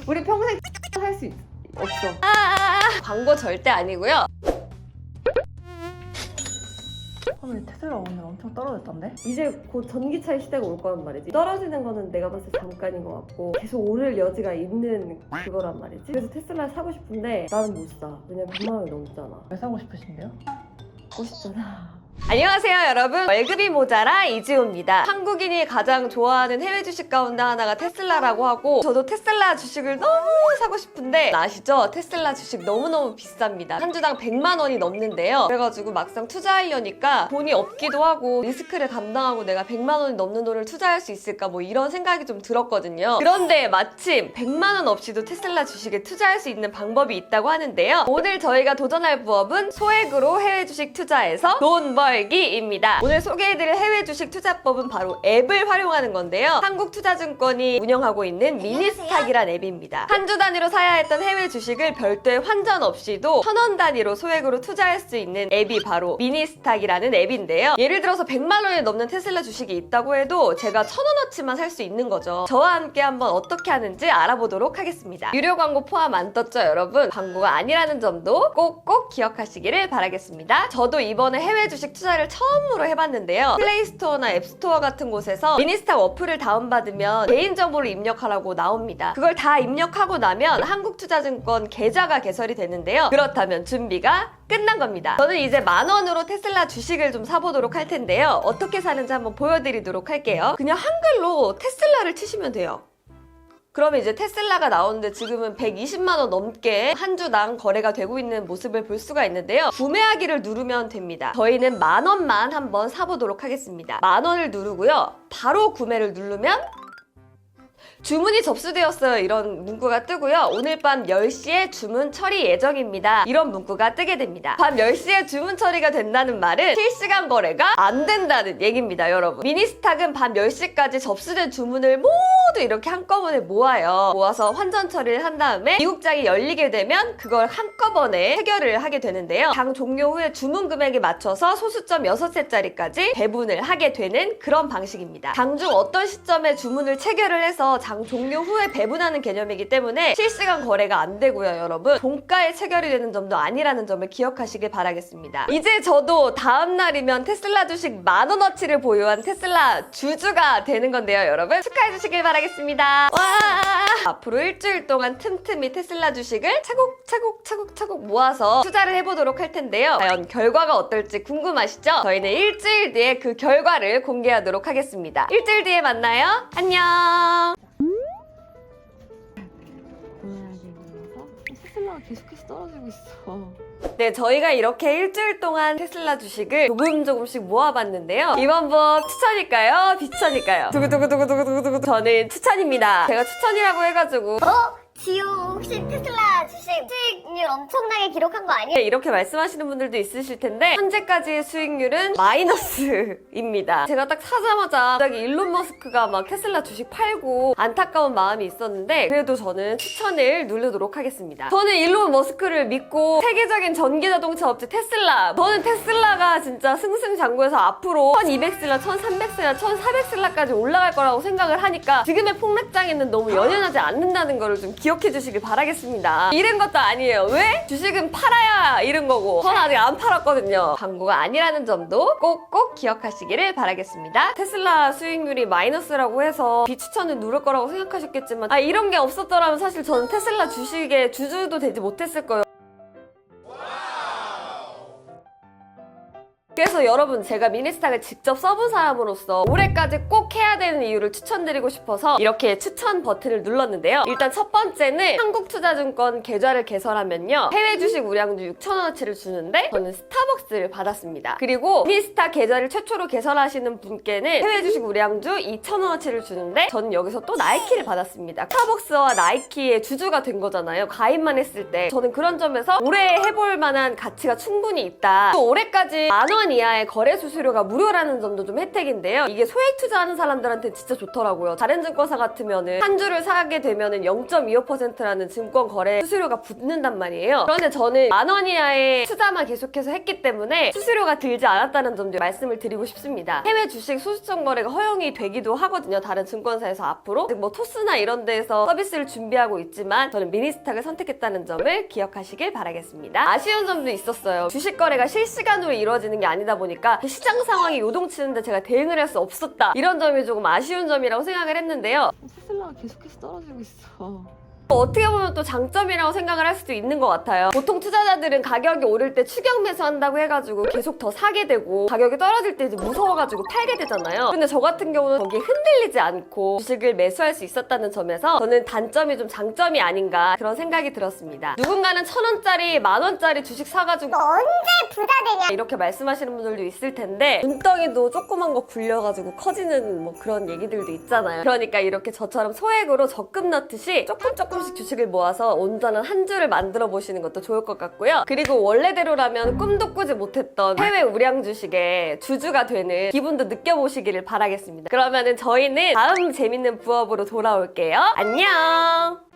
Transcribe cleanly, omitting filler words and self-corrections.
우리 평생 살 수 없어. 광고 절대 아니고요. 오늘 테슬라 오늘 엄청 떨어졌던데? 이제 곧 전기차의 시대가 올 거란 말이지. 떨어지는 거는 내가 봤을 때 잠깐인 것 같고 계속 오를 여지가 있는 그거란 말이지. 그래서 테슬라를 사고 싶은데 나는 못 사. 왜냐면 100만 원이 넘잖아. 왜 사고 싶으신데요? 사고 싶잖아. 안녕하세요 여러분, 월급이 모자라 이지호입니다. 한국인이 가장 좋아하는 해외 주식 가운데 하나가 테슬라라고 하고, 저도 테슬라 주식을 너무 사고 싶은데 아시죠? 테슬라 주식 너무너무 비쌉니다. 한 주당 100만 원이 넘는데요. 그래가지고 막상 투자하려니까 돈이 없기도 하고 리스크를 감당하고 내가 100만 원이 넘는 돈을 투자할 수 있을까 뭐 이런 생각이 좀 들었거든요. 그런데 마침 100만 원 없이도 테슬라 주식에 투자할 수 있는 방법이 있다고 하는데요. 오늘 저희가 도전할 부업은 소액으로 해외 주식 투자해서 돈 벌기입니다. 오늘 소개해드릴 해외 주식 투자법은 바로 앱을 활용하는 건데요. 한국투자증권이 운영하고 있는 미니스탁이란 앱입니다. 한 주 단위로 사야 했던 해외 주식을 별도의 환전 없이도 1000원 단위로 소액으로 투자할 수 있는 앱이 바로 미니스탁이라는 앱인데요. 예를 들어서 100만 원이 넘는 테슬라 주식이 있다고 해도 제가 1000원어치만 살 수 있는 거죠. 저와 함께 한번 어떻게 하는지 알아보도록 하겠습니다. 유료 광고 포함 안 떴죠 여러분? 광고가 아니라는 점도 꼭꼭 기억하시기를 바라겠습니다. 저도 이번에 해외 주식 투자를 처음으로 해봤는데요. 플레이스토어나 앱스토어 같은 곳에서 미니스탁 어플을 다운받으면 개인정보를 입력하라고 나옵니다. 그걸 다 입력하고 나면 한국투자증권 계좌가 개설이 되는데요. 그렇다면 준비가 끝난 겁니다. 저는 이제 10,000원으로 테슬라 주식을 좀 사보도록 할 텐데요. 어떻게 사는지 한번 보여드리도록 할게요. 그냥 한글로 테슬라를 치시면 돼요. 그러면 이제 테슬라가 나오는데 지금은 120만 원 넘게 한 주당 거래가 되고 있는 모습을 볼 수가 있는데요. 구매하기를 누르면 됩니다. 저희는 10,000원만 한번 사보도록 하겠습니다. 10,000원을 누르고요. 바로 구매를 누르면 주문이 접수되었어요 이런 문구가 뜨고요. 오늘 밤 10시에 주문 처리 예정입니다 이런 문구가 뜨게 됩니다. 밤 10시에 주문 처리가 된다는 말은 실시간 거래가 안 된다는 얘기입니다 여러분. 미니스탁은 밤 10시까지 접수된 주문을 모두 이렇게 한꺼번에 모아서 환전 처리를 한 다음에 미국장이 열리게 되면 그걸 한꺼번에 해결을 하게 되는데요. 장 종료 후에 주문 금액에 맞춰서 소수점 6세짜리까지 배분을 하게 되는 그런 방식입니다. 장중 어떤 시점에 주문을 체결을 해서 장 종료 후에 배분하는 개념이기 때문에 실시간 거래가 안 되고요 여러분. 종가에 체결이 되는 점도 아니라는 점을 기억하시길 바라겠습니다. 이제 저도 다음 날이면 테슬라 주식 10,000원어치를 보유한 테슬라 주주가 되는 건데요 여러분. 축하해 주시길 바라겠습니다. 와! 앞으로 일주일 동안 틈틈이 테슬라 주식을 차곡차곡 모아서 투자를 해보도록 할 텐데요. 과연 결과가 어떨지 궁금하시죠? 저희는 일주일 뒤에 그 결과를 공개하도록 하겠습니다. 일주일 뒤에 만나요. 안녕! 테슬라가 계속해서 떨어지고 있어. 네, 저희가 이렇게 일주일 동안 테슬라 주식을 조금씩 모아봤는데요. 이번 법 추천일까요? 비추천일까요? 두구두구두구두구두구. 저는 추천입니다. 제가 추천이라고 해가지고 지호 혹시 테슬라 주식 수익률 엄청나게 기록한 거 아니에요? 이렇게 말씀하시는 분들도 있으실 텐데 현재까지의 수익률은 마이너스입니다. 제가 딱 사자마자 갑자기 일론 머스크가 막 테슬라 주식 팔고 안타까운 마음이 있었는데 그래도 저는 추천을 누르도록 하겠습니다. 저는 일론 머스크를 믿고 세계적인 전기자동차 업체 테슬라, 저는 테슬라가 진짜 승승장구해서 앞으로 1200슬라, 1300슬라, 1400슬라까지 올라갈 거라고 생각을 하니까 지금의 폭락장에는 너무 연연하지 않는다는 거를 좀 기억해 주시길 바라겠습니다. 이런 것도 아니에요. 왜? 주식은 팔아야 이런 거고 전 아직 안 팔았거든요. 광고가 아니라는 점도 꼭꼭 기억하시기를 바라겠습니다. 테슬라 수익률이 마이너스라고 해서 비추천을 누를 거라고 생각하셨겠지만 이런 게 없었더라면 사실 저는 테슬라 주식의 주주도 되지 못했을 거예요. 그래서 여러분, 제가 미니스탁을 직접 써본 사람으로서 올해까지 꼭 해야 되는 이유를 추천드리고 싶어서 이렇게 추천 버튼을 눌렀는데요. 일단 첫 번째는 한국투자증권 계좌를 개설하면요, 해외 주식 우량주 6,000원어치를 주는데 저는 스타벅스를 받았습니다. 그리고 미니스탁 계좌를 최초로 개설하시는 분께는 해외 주식 우량주 2,000원어치를 주는데 저는 여기서 또 나이키를 받았습니다. 스타벅스와 나이키의 주주가 된 거잖아요, 가입만 했을 때. 저는 그런 점에서 올해 해볼 만한 가치가 충분히 있다. 또 올해까지 10,000원 10원 이하의 거래 수수료가 무료라는 점도 좀 혜택인데요. 이게 소액 투자하는 사람들한테 진짜 좋더라고요. 다른 증권사 같으면은 한 주를 사게 되면은 0.25%라는 증권 거래 수수료가 붙는단 말이에요. 그런데 저는 10,000원 이하의 투자만 계속해서 했기 때문에 수수료가 들지 않았다는 점도 말씀을 드리고 싶습니다. 해외 주식 소수점 거래가 허용이 되기도 하거든요. 다른 증권사에서 앞으로 뭐 토스나 이런 데에서 서비스를 준비하고 있지만 저는 미니스탁을 선택했다는 점을 기억하시길 바라겠습니다. 아쉬운 점도 있었어요. 주식 거래가 실시간으로 이루어지는 게 아니다 보니까 시장 상황이 요동치는데 제가 대응을 할 수 없었다. 이런 점이 조금 아쉬운 점이라고 생각을 했는데요. 테슬라가 계속해서 떨어지고 있어. 어떻게 보면 또 장점이라고 생각을 할 수도 있는 것 같아요. 보통 투자자들은 가격이 오를 때 추격 매수한다고 해가지고 계속 더 사게 되고 가격이 떨어질 때 이제 무서워가지고 팔게 되잖아요. 근데 저 같은 경우는 거기에 흔들리지 않고 주식을 매수할 수 있었다는 점에서 저는 단점이 좀 장점이 아닌가 그런 생각이 들었습니다. 누군가는 1,000원짜리, 10,000원짜리 주식 사가지고 너 언제 부자 되냐? 이렇게 말씀하시는 분들도 있을 텐데 눈덩이도 조그만 거 굴려가지고 커지는 뭐 그런 얘기들도 있잖아요. 그러니까 이렇게 저처럼 소액으로 적금 넣듯이 조금씩 주식을 모아서 온전한 한 주를 만들어 보시는 것도 좋을 것 같고요. 그리고 원래대로라면 꿈도 꾸지 못했던 해외 우량 주식의 주주가 되는 기분도 느껴보시기를 바라겠습니다. 그러면은 저희는 다음 재밌는 부업으로 돌아올게요. 안녕!